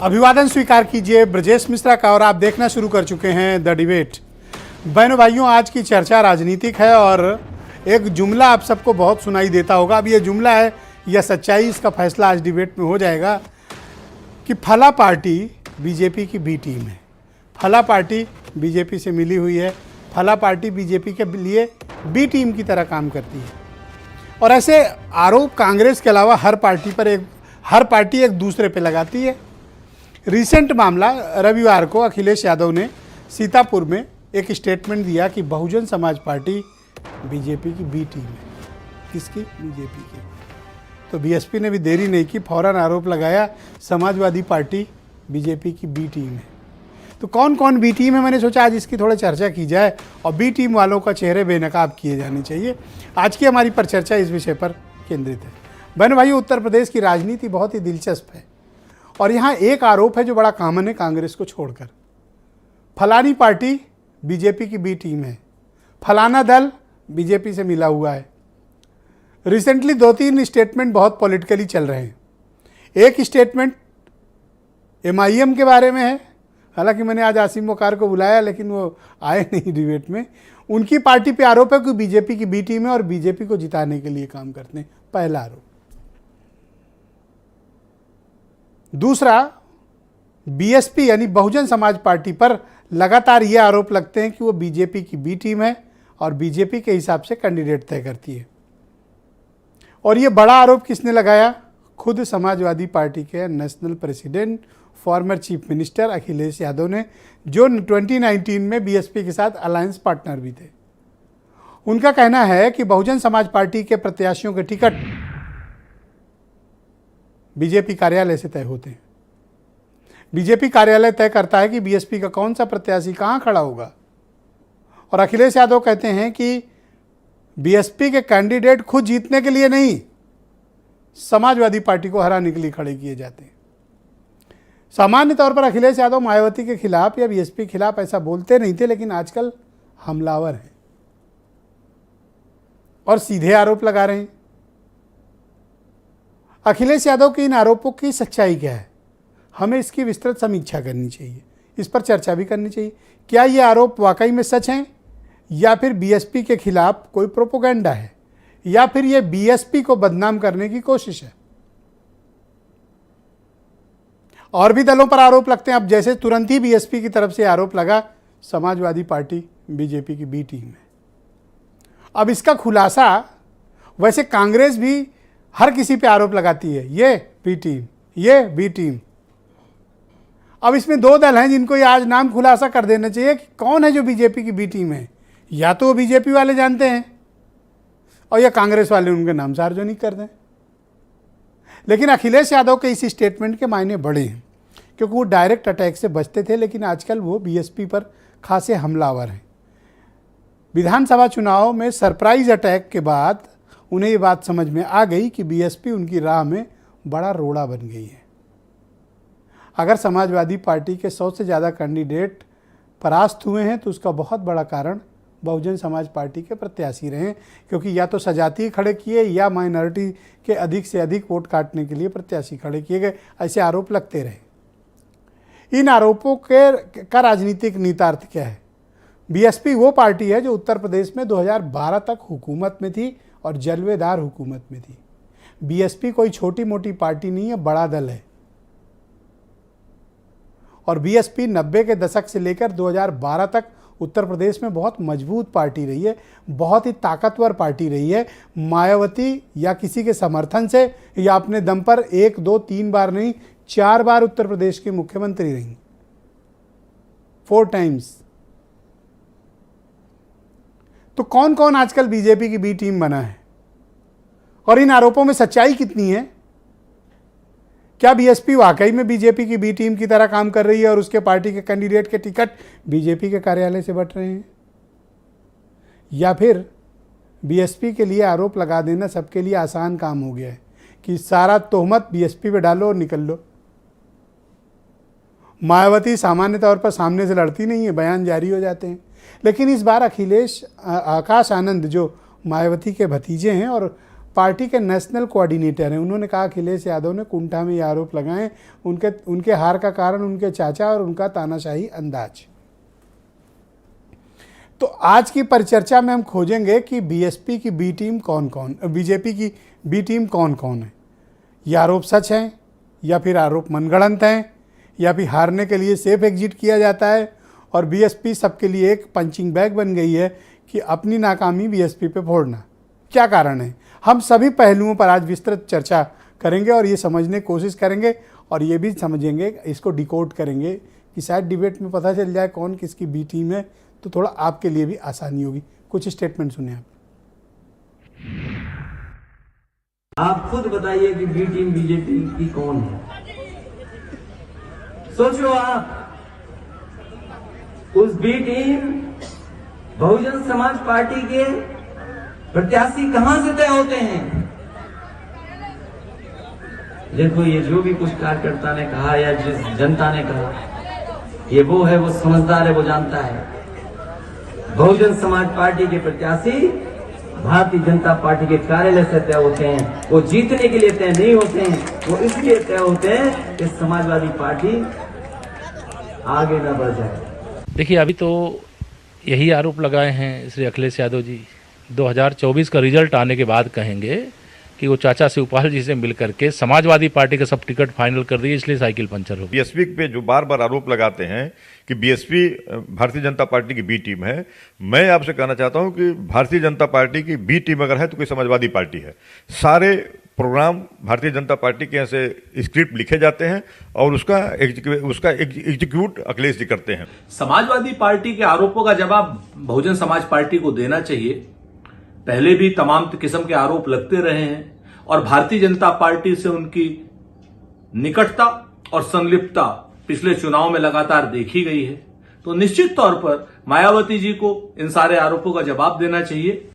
अभिवादन स्वीकार कीजिए ब्रजेश मिश्रा का और आप देखना शुरू कर चुके हैं द डिबेट। बहनों भाइयों, आज की चर्चा राजनीतिक है और एक जुमला आप सबको बहुत सुनाई देता होगा। अब ये जुमला है या सच्चाई, इसका फैसला आज डिबेट में हो जाएगा कि फला पार्टी बीजेपी की बी टीम है, फला पार्टी बीजेपी से मिली हुई है, फला पार्टी बीजेपी के लिए बी टीम की तरह काम करती है। और ऐसे आरोप कांग्रेस के अलावा हर पार्टी एक दूसरे पे लगाती है। रिसेंट मामला, रविवार को अखिलेश यादव ने सीतापुर में एक स्टेटमेंट दिया कि बहुजन समाज पार्टी बीजेपी की बी टीम है। किसकी? बीजेपी की। तो बीएसपी ने भी देरी नहीं की, फौरन आरोप लगाया समाजवादी पार्टी बीजेपी की बी टीम है। तो कौन कौन बी टीम है, मैंने सोचा आज इसकी थोड़ा चर्चा की जाए और बी टीम वालों का चेहरे बेनकाब किए जाने चाहिए। आज की हमारी परिचर्चा इस विषय पर केंद्रित है। बहन भाई, उत्तर प्रदेश की राजनीति बहुत ही दिलचस्प है और यहाँ एक आरोप है जो बड़ा कॉमन है कांग्रेस को छोड़कर। फलानी पार्टी बीजेपी की बी टीम है, फलाना दल बीजेपी से मिला हुआ है। रिसेंटली 2-3 स्टेटमेंट बहुत पॉलिटिकली चल रहे हैं। एक स्टेटमेंट एमआईएम के बारे में है, हालांकि मैंने आज आसिम मुखार को बुलाया लेकिन वो आए नहीं डिबेट में। उनकी पार्टी पे आरोप है कि बीजेपी की बी टीम है और बीजेपी को जिताने के लिए काम करते हैं, पहला आरोप। दूसरा, बीएसपी यानी बहुजन समाज पार्टी पर लगातार ये आरोप लगते हैं कि वो बीजेपी की बी टीम है और बीजेपी के हिसाब से कैंडिडेट तय करती है। और ये बड़ा आरोप किसने लगाया? खुद समाजवादी पार्टी के national president, former chief minister Akhilesh Yadav ने, जो 2019 में बीएसपी के साथ अलायंस पार्टनर भी थे। उनका कहना है कि बहुजन समाज पार्टी के प्रत्याशियों के टिकट बीजेपी कार्यालय से तय होते हैं। बीजेपी कार्यालय तय करता है कि बीएसपी का कौन सा प्रत्याशी कहां खड़ा होगा। और अखिलेश यादव कहते हैं कि बीएसपी के कैंडिडेट खुद जीतने के लिए नहीं, समाजवादी पार्टी को हराने के लिए खड़े किए जाते हैं। सामान्य तौर पर अखिलेश यादव मायावती के खिलाफ या बीएसपी के खिलाफ ऐसा बोलते नहीं थे, लेकिन आजकल हमलावर हैं और सीधे आरोप लगा रहे हैं। अखिलेश यादव के इन आरोपों की सच्चाई क्या है? हमें इसकी विस्तृत समीक्षा करनी चाहिए, इस पर चर्चा भी करनी चाहिए। क्या ये आरोप वाकई में सच हैं या फिर बीएसपी के खिलाफ कोई प्रोपोगेंडा है या फिर ये बीएसपी को बदनाम करने की कोशिश है? और भी दलों पर आरोप लगते हैं। अब जैसे तुरंत ही बीएसपी की तरफ से आरोप लगा समाजवादी पार्टी बीजेपी की बी टीम है। अब इसका खुलासा, वैसे कांग्रेस भी हर किसी पे आरोप लगाती है, ये बी टीम, ये बी टीम। अब इसमें 2 दल हैं जिनको ये आज नाम खुलासा कर देना चाहिए कि कौन है जो बीजेपी की बी टीम है। या तो वो बीजेपी वाले जानते हैं और या कांग्रेस वाले उनके नाम सार्वजनिक कर दें। लेकिन अखिलेश यादव के इस स्टेटमेंट के मायने बड़े हैं क्योंकि वो डायरेक्ट अटैक से बचते थे, लेकिन आजकल वो बीएसपी पर खासे हमलावर हैं। विधानसभा चुनाव में सरप्राइज अटैक के बाद उन्हें ये बात समझ में आ गई कि बीएसपी उनकी राह में बड़ा रोड़ा बन गई है। अगर समाजवादी पार्टी के 100 से ज़्यादा कैंडिडेट परास्त हुए हैं तो उसका बहुत बड़ा कारण बहुजन समाज पार्टी के प्रत्याशी रहे, क्योंकि या तो सजातीय खड़े किए या माइनॉरिटी के अधिक से अधिक वोट काटने के लिए प्रत्याशी खड़े किए गए। ऐसे आरोप लगते रहे। इन आरोपों का राजनीतिक निहितार्थ क्या है? बीएसपी वो पार्टी है जो उत्तर प्रदेश में 2012 तक हुकूमत में थी और जलवेदार हुकूमत में थी। बीएसपी कोई छोटी मोटी पार्टी नहीं है, बड़ा दल है। और बीएसपी 90 के दशक से लेकर 2012 तक उत्तर प्रदेश में बहुत मजबूत पार्टी रही है, बहुत ही ताकतवर पार्टी रही है। मायावती या किसी के समर्थन से या अपने दम पर 1, 2, 3 बार नहीं, 4 बार उत्तर प्रदेश की मुख्यमंत्री रही, 4 टाइम्स। तो कौन कौन आजकल बीजेपी की बी टीम बना है और इन आरोपों में सच्चाई कितनी है? क्या बीएसपी वाकई में बीजेपी की बी टीम की तरह काम कर रही है और उसके पार्टी के कैंडिडेट के टिकट बीजेपी के कार्यालय से बंट रहे हैं? या फिर बीएसपी के लिए आरोप लगा देना सबके लिए आसान काम हो गया है कि सारा तोहमत बीएसपी पे डालो और निकल लो? मायावती सामान्य तौर पर सामने से लड़ती नहीं है, बयान जारी हो जाते हैं। लेकिन इस बार आकाश आनंद जो मायावती के भतीजे हैं और पार्टी के नेशनल कोऑर्डिनेटर हैं, उन्होंने कहा अखिलेश यादव ने कुंठा में ये आरोप लगाए, उनके हार का कारण उनके चाचा और उनका तानाशाही अंदाज। तो आज की परिचर्चा में हम खोजेंगे कि बीएसपी की बी टीम कौन कौन, बीजेपी की बी टीम कौन कौन है। ये आरोप सच हैं या फिर आरोप मनगढ़ंत हैं या फिर हारने के लिए सेफ एग्जिट किया जाता है और बीएसपी सबके लिए एक पंचिंग बैग बन गई है कि अपनी नाकामी बीएसपी पे फोड़ना। क्या कारण है, हम सभी पहलुओं पर आज विस्तृत चर्चा करेंगे और ये समझने की कोशिश करेंगे और ये भी समझेंगे, इसको डिकोड करेंगे कि शायद डिबेट में पता चल जाए कौन किसकी बी टीम है, तो थोड़ा आपके लिए भी आसानी होगी। कुछ स्टेटमेंट सुने आप खुद बताइए कि बी टीम बीजेपी की कौन है। सोचो आप, उस B team Bahujan Samaj party के प्रत्याशी कहां से तय होते हैं। देखो, ये जो भी कुछ कार्यकर्ता ने कहा या जिस जनता ने कहा, ये वो है, वो समझदार है, वो जानता है बहुजन समाज पार्टी के प्रत्याशी भारतीय जनता पार्टी के कार्यालय से तय होते हैं। वो जीतने के लिए तय नहीं होते हैं, वो इसलिए तय होते हैं कि समाजवादी पार्टी आगे न बढ़ जाए। देखिए, अभी तो यही आरोप लगाए हैं श्री अखिलेश यादव जी। 2024 का रिजल्ट आने के बाद कहेंगे कि वो चाचा शिवपाल जी से मिलकर के समाजवादी पार्टी का सब टिकट फाइनल कर दिए, इसलिए साइकिल पंचर हो गई। बीएसपी पे जो बार बार आरोप लगाते हैं कि बीएसपी भारतीय जनता पार्टी की बी टीम है, मैं आपसे कहना चाहता हूं कि भारतीय जनता पार्टी की बी टीम अगर है तो कोई समाजवादी पार्टी है। सारे प्रोग्राम भारतीय जनता पार्टी के यहाँ से स्क्रिप्ट लिखे जाते हैं और उसका एग्जीक्यूट अखिलेश जी करते हैं। समाजवादी पार्टी के आरोपों का जवाब बहुजन समाज पार्टी को देना चाहिए। पहले भी तमाम किस्म के आरोप लगते रहे हैं और भारतीय जनता पार्टी से उनकी निकटता और संलिप्तता पिछले चुनाव में लगातार देखी गई है। तो निश्चित तौर पर मायावती जी को इन सारे आरोपों का जवाब देना चाहिए।